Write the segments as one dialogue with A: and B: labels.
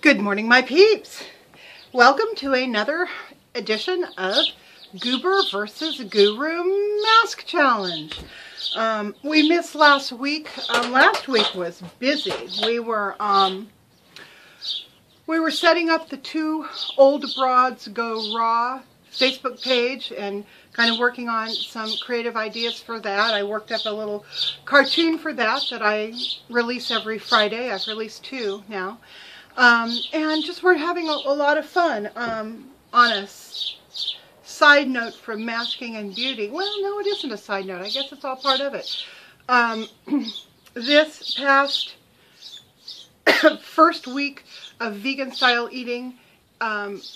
A: Good morning, my peeps. Welcome to another edition of Goober versus Guru Mask Challenge. We missed last week. Last week was busy. We were setting up the Two Old Broads Go Raw Facebook page and kind of working on some creative ideas for that. I worked up a little cartoon for that I release every Friday. I've released 2 now. And just we're having a lot of fun on a side note from masking and beauty. Well, no, it isn't a side note. I guess it's all part of it. This past first week of vegan style eating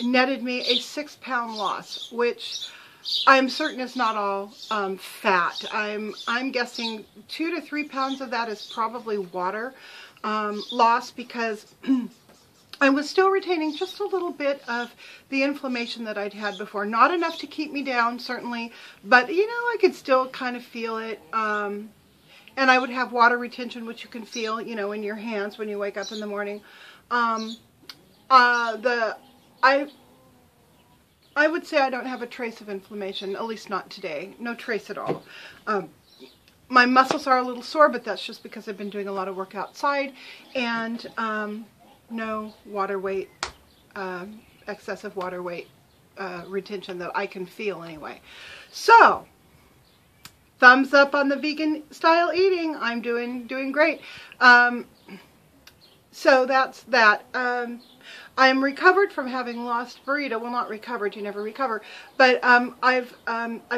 A: netted me a 6-pound loss, which I'm certain is not all fat. I'm guessing 2 to 3 pounds of that is probably water loss, because I was still retaining just a little bit of the inflammation that I'd had before. Not enough to keep me down, certainly, but you know, I could still kind of feel it. And I would have water retention, which you can feel, you know, in your hands when you wake up in the morning. I would say I don't have a trace of inflammation, at least not today. No trace at all. My muscles are a little sore, but that's just because I've been doing a lot of work outside, and no water weight, excessive water weight retention that I can feel anyway. So, thumbs up on the vegan style eating. I'm doing great. So that's that. I'm recovered from having lost burrito. Well, not recovered, you never recover. But I've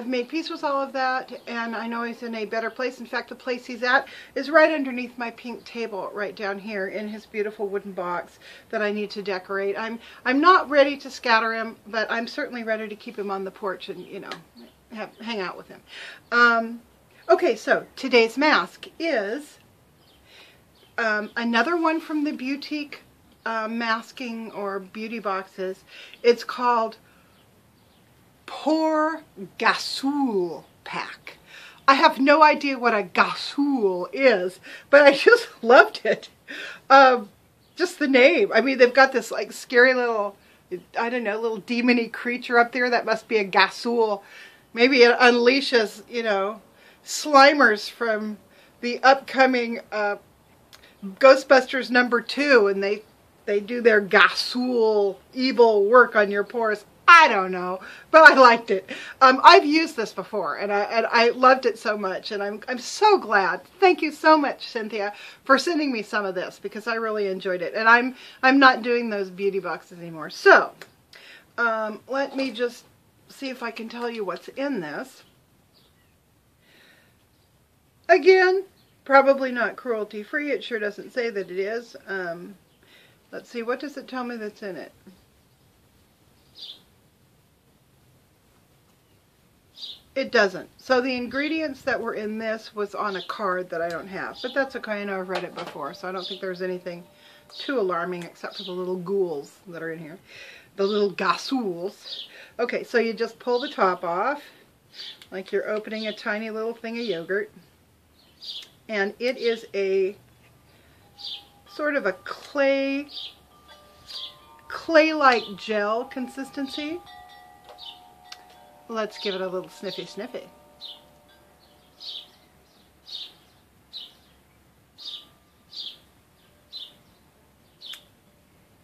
A: made peace with all of that, and I know he's in a better place. In fact, the place he's at is right underneath my pink table, right down here in his beautiful wooden box that I need to decorate. I'm not ready to scatter him, but I'm certainly ready to keep him on the porch and, you know, hang out with him. Okay, so today's mask is another one from the boutique masking or beauty boxes. It's called Pour Gassoul Pack. I have no idea what a gassoul is, but I just loved it. Just the name. I mean, they've got this like scary little, I don't know, little demony creature up there. That must be a gassoul. Maybe it unleashes, you know, Slimers from the upcoming Ghostbusters #2, and they do their gassoul evil work on your pores. I don't know, but I liked it. I've used this before, and I loved it so much, and I'm so glad. Thank you so much, Cynthia, for sending me some of this, because I really enjoyed it, and I'm not doing those beauty boxes anymore. So let me just see if I can tell you what's in this. Again, probably not cruelty-free. It sure doesn't say that it is. Let's see, what does it tell me that's in it? It doesn't. So the ingredients that were in this was on a card that I don't have. But that's okay, I know I've read it before, so I don't think there's anything too alarming except for the little ghouls that are in here. The little gassouls. Okay, so you just pull the top off, like you're opening a tiny little thing of yogurt. And it is a sort of a clay-like gel consistency. Let's give it a little sniffy sniffy.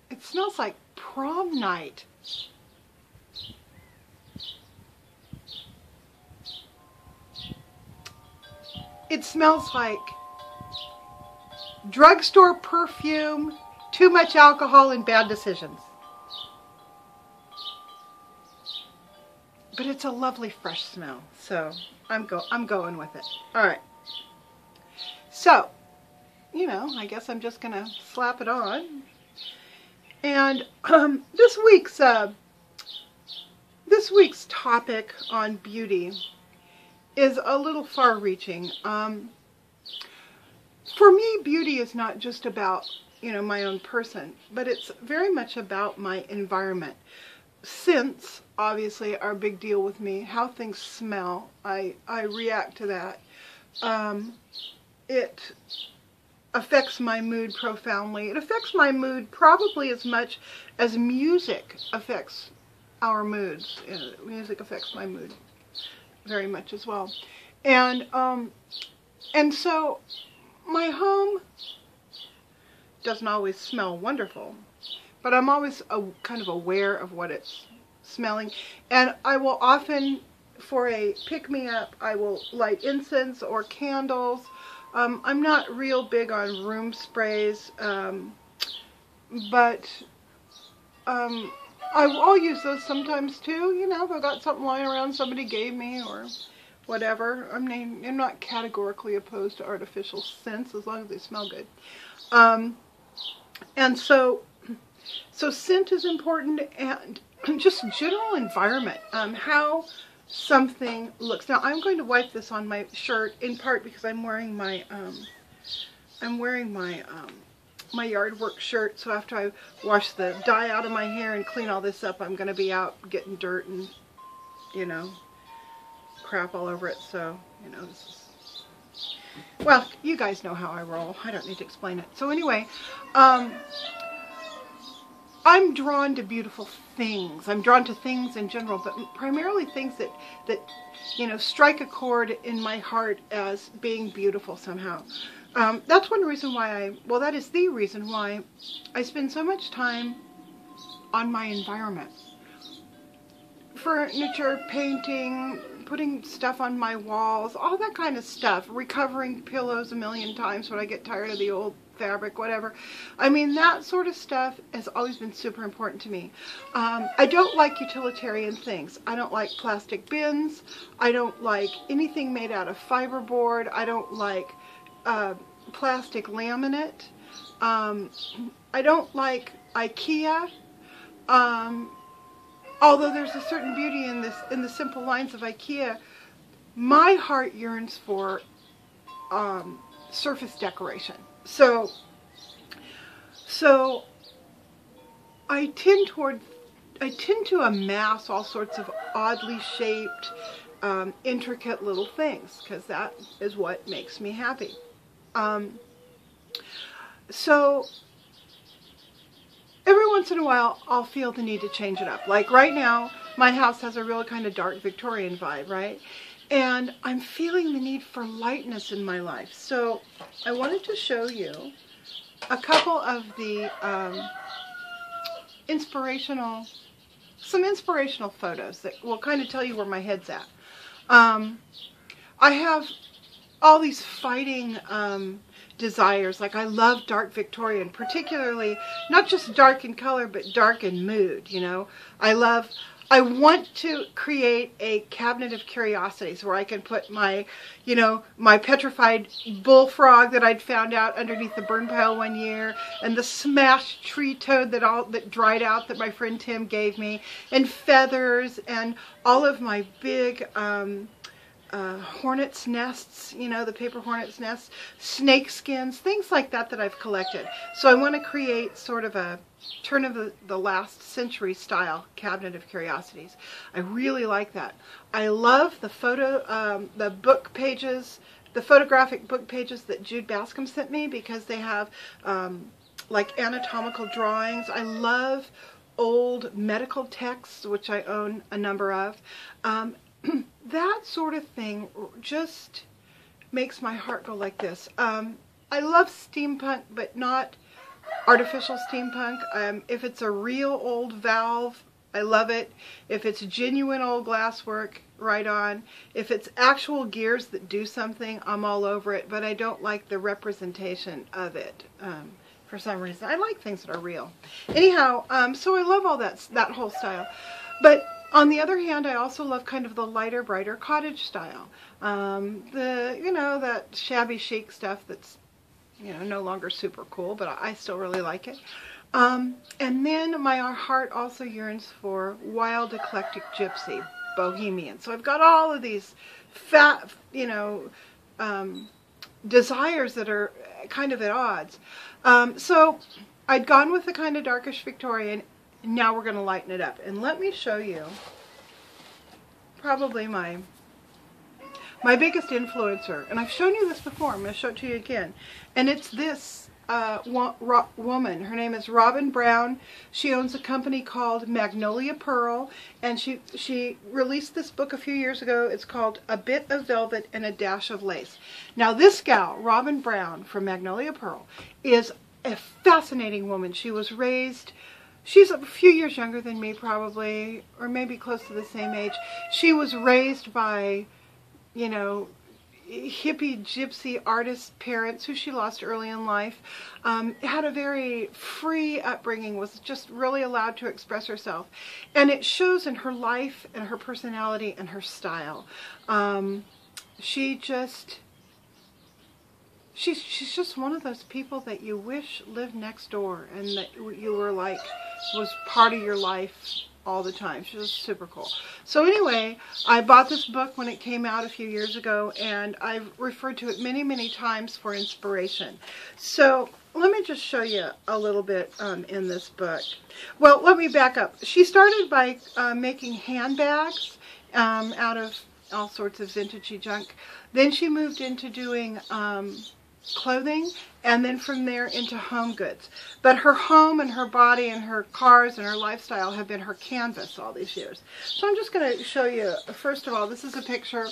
A: It smells like prom night. It smells like drugstore perfume, too much alcohol, and bad decisions. But it's a lovely fresh smell, so I'm going with it. All right. So, you know, I guess I'm just gonna slap it on. And this week's topic on beauty is a little far-reaching. For me, beauty is not just about, you know, my own person, but it's very much about my environment. Scents, obviously, are a big deal with me. How things smell, I react to that. affects my mood profoundly. It affects my mood probably as much as music affects our moods. Music affects my mood very much as well. And so my home doesn't always smell wonderful, but I'm always kind of aware of what it's smelling. And I will often, for a pick-me-up, I will light incense or candles. I'm not real big on room sprays, but I'll use those sometimes too. You know, if I've got something lying around somebody gave me or whatever. I mean, I'm not categorically opposed to artificial scents as long as they smell good. And so scent is important, and just general environment, how something looks. Now I'm going to wipe this on my shirt in part because I'm wearing my my yard work shirt. So after I wash the dye out of my hair and clean all this up, I'm going to be out getting dirt and, you know, crap all over it. So, you know, this is, well, you guys know how I roll. I don't need to explain it. So anyway, I'm drawn to beautiful things. I'm drawn to things in general, but primarily things that you know, strike a chord in my heart as being beautiful somehow. That's one reason why that is the reason why I spend so much time on my environment. Furniture, painting, putting stuff on my walls, all that kind of stuff. Recovering pillows a million times when I get tired of the old fabric, whatever. I mean, that sort of stuff has always been super important to me. I don't like utilitarian things. I don't like plastic bins. I don't like anything made out of fiberboard. I don't like plastic laminate. I don't like IKEA. Although there's a certain beauty in the simple lines of IKEA, my heart yearns for surface decoration. So I tend to amass all sorts of oddly shaped, intricate little things, because that is what makes me happy. So every once in a while, I'll feel the need to change it up. Like right now, my house has a real kind of dark Victorian vibe, right? And I'm feeling the need for lightness in my life. So I wanted to show you a couple of the inspirational photos that will kind of tell you where my head's at. I have all these fighting desires. Like, I love dark Victorian, particularly not just dark in color, but dark in mood, you know. I want to create a cabinet of curiosities where I can put my, you know, my petrified bullfrog that I'd found out underneath the burn pile one year, and the smashed tree toad that dried out that my friend Tim gave me, and feathers, and all of my big hornet's nests, you know, the paper hornet's nests, snake skins, things like that I've collected. So I want to create sort of a turn of the last century style cabinet of curiosities. I really like that. I love the book pages, the photographic book pages that Jude Bascom sent me, because they have like anatomical drawings. I love old medical texts, which I own a number of. That sort of thing just makes my heart go like this. I love steampunk, but not artificial steampunk. If it's a real old valve, I love it. If it's genuine old glasswork, right on. If it's actual gears that do something, I'm all over it, but I don't like the representation of it for some reason. I like things that are real. Anyhow, so I love all that whole style. But on the other hand, I also love kind of the lighter, brighter cottage style. You know, that shabby chic stuff that's, you know, no longer super cool, but I still really like it. And then my heart also yearns for wild, eclectic gypsy, bohemian. So I've got all of these fat, you know, desires that are kind of at odds. So I'd gone with the kind of darkish Victorian. Now we're going to lighten it up. And let me show you probably my my biggest influencer, and I've shown you this before, I'm going to show it to you again, and it's this woman. Her name is Robin Brown. She owns a company called Magnolia Pearl, and she released this book a few years ago. It's called A Bit of Velvet and a Dash of Lace. Now this gal, Robin Brown from Magnolia Pearl, is a fascinating woman. She was raised, she's a few years younger than me probably, or maybe close to the same age. She was raised by, you know, hippie gypsy artist parents who she lost early in life, had a very free upbringing, was just really allowed to express herself, and it shows in her life and her personality and her style. She's just one of those people that you wish lived next door and that you were like, was part of your life all the time. She's just super cool. So anyway, I bought this book when it came out a few years ago, and I've referred to it many, many times for inspiration. So let me just show you a little bit in this book. Well, let me back up. She started by making handbags out of all sorts of vintagey junk. Then she moved into doing clothing, and then from there into home goods. But her home and her body and her cars and her lifestyle have been her canvas all these years. So I'm just going to show you, first of all, this is a picture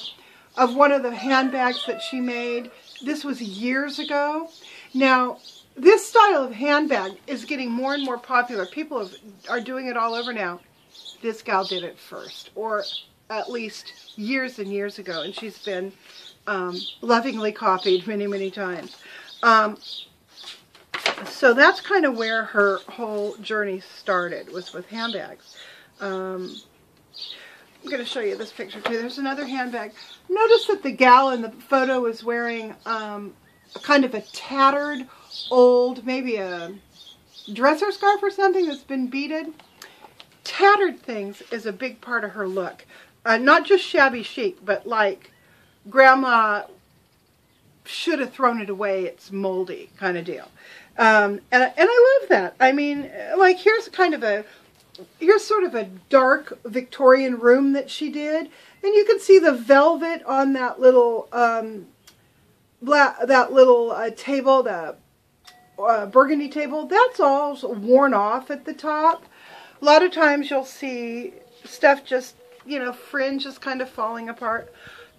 A: of one of the handbags that she made. This was years ago. Now, this style of handbag is getting more and more popular. People are doing it all over now. This gal did it first, or at least years and years ago, and she's been lovingly copied many, many times. So that's kind of where her whole journey started, was with handbags. I'm going to show you this picture too. There's another handbag. Notice that the gal in the photo is wearing a kind of a tattered, old, maybe a dresser scarf or something that's been beaded. Tattered things is a big part of her look. Not just shabby chic, but like Grandma should have thrown it away, it's moldy kind of deal. And I love that. I mean, like, here's sort of a dark Victorian room that she did, and you can see the velvet on that little table, the burgundy table. That's all worn off at the top. A lot of times you'll see stuff just, you know, fringe is kind of falling apart.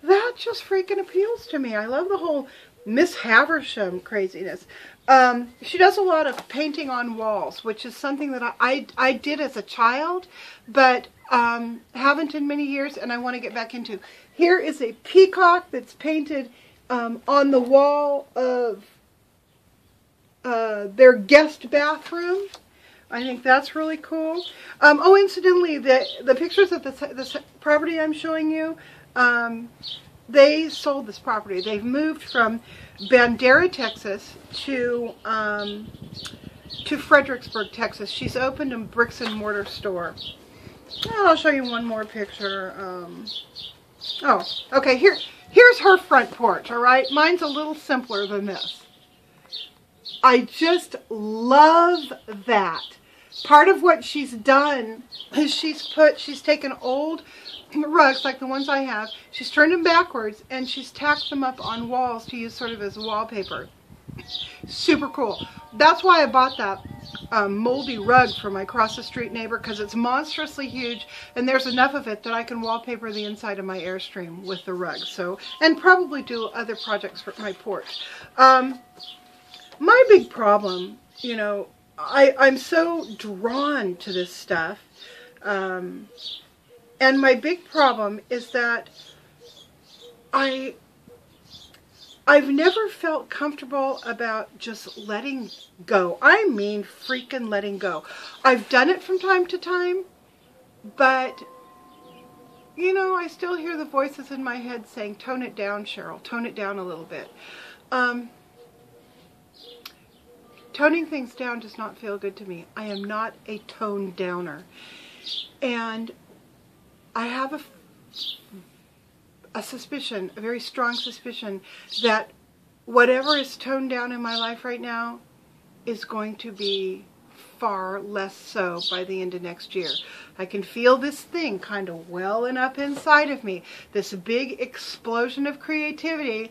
A: That just freaking appeals to me. I love the whole Miss Havisham craziness. She does a lot of painting on walls, which is something that I did as a child, but haven't in many years, and I want to get back into. Here is a peacock that's painted on the wall of their guest bathroom. I think that's really cool. Oh, incidentally, the pictures of this property I'm showing you, they sold this property. They've moved from Bandera, Texas to Fredericksburg, Texas. She's opened a bricks and mortar store. And I'll show you one more picture. Oh, okay, here's her front porch, all right? Mine's a little simpler than this. I just love that. Part of what she's done is she's taken old rugs like the ones I have, she's turned them backwards, and she's tacked them up on walls to use sort of as wallpaper. Super cool. That's why I bought that moldy rug for my cross the street neighbor, because it's monstrously huge, and there's enough of it that I can wallpaper the inside of my Airstream with the rug. So, and probably do other projects for my porch. My big problem, you know, I'm so drawn to this stuff. And my big problem is that I've never felt comfortable about just letting go. I mean freaking letting go. I've done it from time to time, but, you know, I still hear the voices in my head saying, tone it down, Cheryl, tone it down a little bit. Toning things down does not feel good to me. I am not a tone downer. And I have a suspicion, a very strong suspicion, that whatever is toned down in my life right now is going to be far less so by the end of next year. I can feel this thing kind of welling up inside of me, this big explosion of creativity.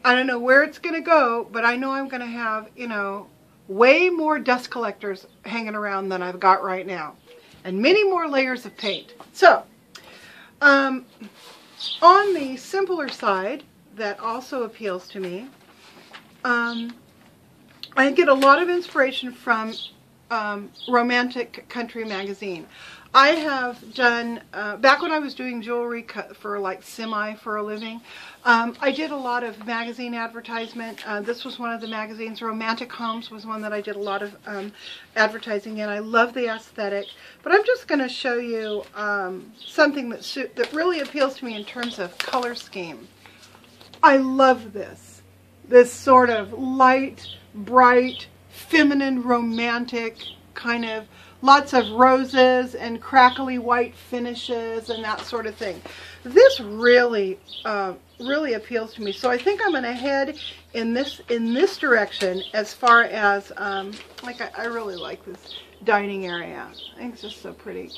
A: I don't know where it's going to go, but I know I'm going to have, you know, way more dust collectors hanging around than I've got right now, and many more layers of paint. So, on the simpler side, that also appeals to me, I get a lot of inspiration from Romantic Country magazine. I have done, back when I was doing jewelry for like for a living, I did a lot of magazine advertisement. This was one of the magazines. Romantic Homes was one that I did a lot of advertising in. I love the aesthetic, but I'm just going to show you something that really appeals to me in terms of color scheme. I love this. This sort of light, bright, feminine, romantic kind of lots of roses and crackly white finishes and that sort of thing. This really, really appeals to me. So I think I'm going to head in this direction as far as I really like this dining area. I think it's just so pretty.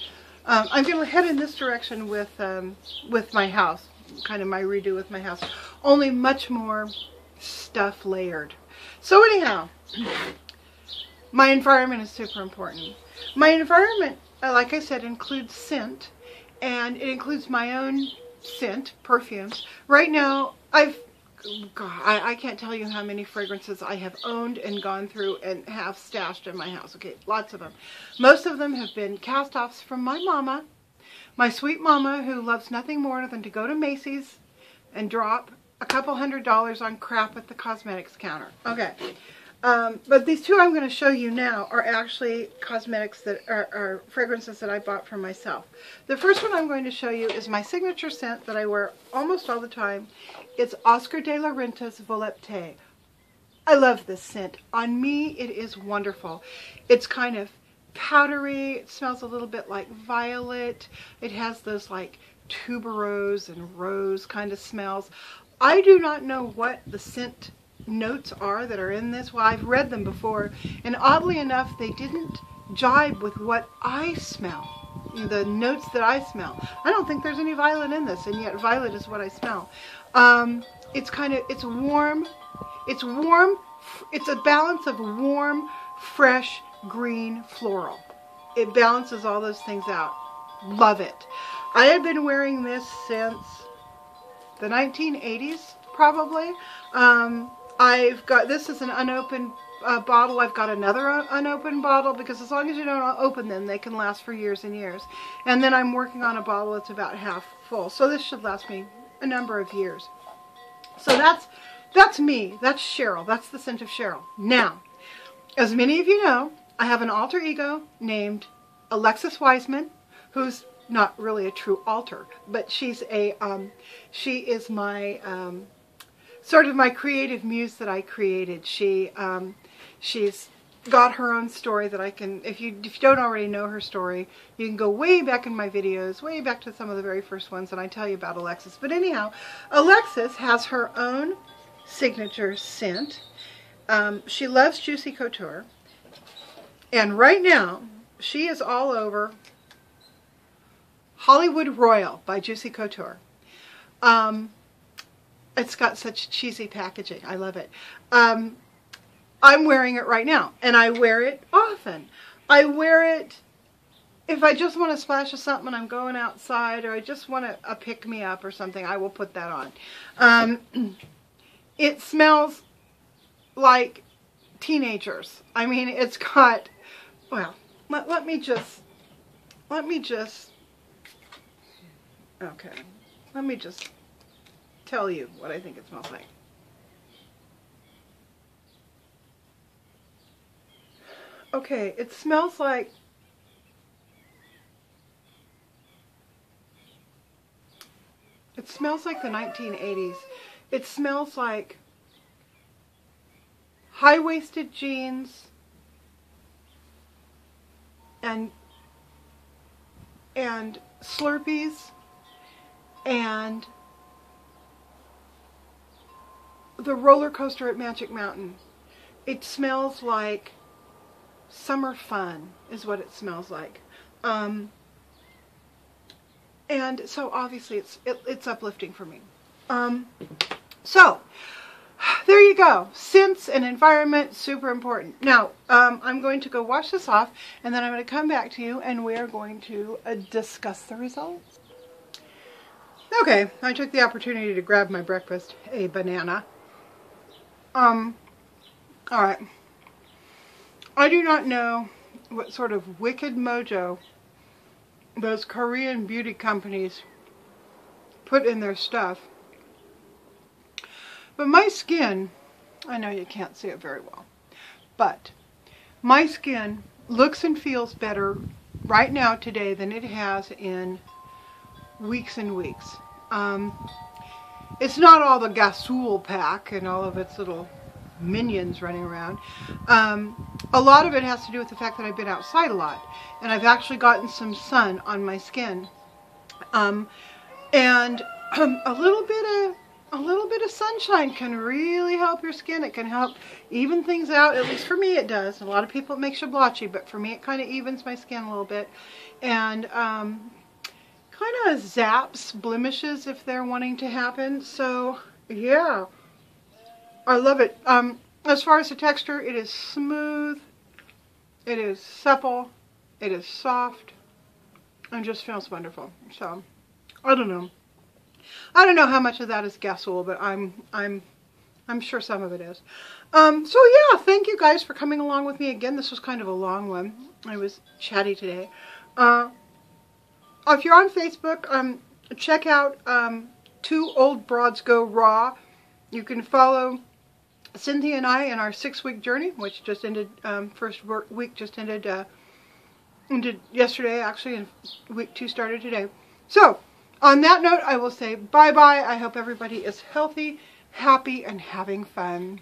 A: I'm going to head in this direction with my house, kind of my redo with my house, only much more stuff layered. So anyhow, my environment is super important. My environment, like I said, includes scent, and it includes my own scent, perfumes. Right now, I can't tell you how many fragrances I have owned and gone through and have stashed in my house. Okay, lots of them. Most of them have been cast-offs from my mama, my sweet mama, who loves nothing more than to go to Macy's and drop a couple $100s on crap at the cosmetics counter. Okay. But these two I'm going to show you now are actually cosmetics that are fragrances that I bought for myself. The first one I'm going to show you is my signature scent that I wear almost all the time. It's Oscar de la Renta's Volupte. I love this scent. On me, it is wonderful. It's kind of powdery. It smells a little bit like violet. It has those like tuberose and rose kind of smells. I do not know what the scent notes are that are in this. Well, I've read them before, and oddly enough, they didn't jibe with what I smell, the notes that I smell. I don't think there's any violet in this, and yet violet is what I smell. It's warm, it's a balance of warm, fresh, green, floral. It balances all those things out. Love it. I have been wearing this since the 1980s, probably. I've got, this is an unopened bottle. I've got another unopened bottle, because as long as you don't open them, they can last for years and years. And then I'm working on a bottle that's about half full. So this should last me a number of years. So that's me. That's Cheryl. That's the scent of Cheryl. Now, as many of you know, I have an alter ego named Alexis Wiseman, who's not really a true alter, but she's a, she is my, sort of my creative muse that I created. She's got her own story that I can, if you don't already know her story, you can go way back in my videos, way back to some of the very first ones, and I tell you about Alexis. But anyhow, Alexis has her own signature scent. She loves Juicy Couture, and right now, she is all over Hollywood Royal by Juicy Couture. It's got such cheesy packaging. I love it. I'm wearing it right now, and I wear it often. I wear it if I just want a splash of something and I'm going outside, or I just want a pick-me-up or something, I will put that on. It smells like teenagers. I mean, it's got, well, let me just, okay, let me just tell you what I think it smells like. Okay, it smells like the 1980s. It smells like high-waisted jeans and Slurpees and the roller coaster at Magic Mountain. It smells like summer fun is what it smells like. And so obviously it's uplifting for me. So there you go. Scents and environment, super important. Now, I'm going to go wash this off, and then I'm going to come back to you, and we are going to discuss the results. Okay, I took the opportunity to grab my breakfast, a banana. Alright. I do not know what sort of wicked mojo those Korean beauty companies put in their stuff. But my skin, I know you can't see it very well, but my skin looks and feels better right now today than it has in weeks and weeks. It's not all the Gasoul pack and all of its little minions running around. A lot of it has to do with the fact that I've been outside a lot, and I've actually gotten some sun on my skin, and a little bit of sunshine can really help your skin. It can help even things out. At least for me it does. A lot of people it makes you blotchy, but for me it kind of evens my skin a little bit, and kind of zaps blemishes if they're wanting to happen. So yeah, I love it. As far as the texture, it is smooth, it is supple, it is soft, and just feels wonderful. So I don't know how much of that is Gasoul, but I'm sure some of it is. So yeah, thank you guys for coming along with me again. This was kind of a long one. I was chatty today. If you're on Facebook, check out Two Old Broads Go Raw. You can follow Cynthia and I in our 6-week journey, which just ended, first week just ended yesterday actually, and week 2 started today. So, on that note, I will say bye-bye. I hope everybody is healthy, happy, and having fun.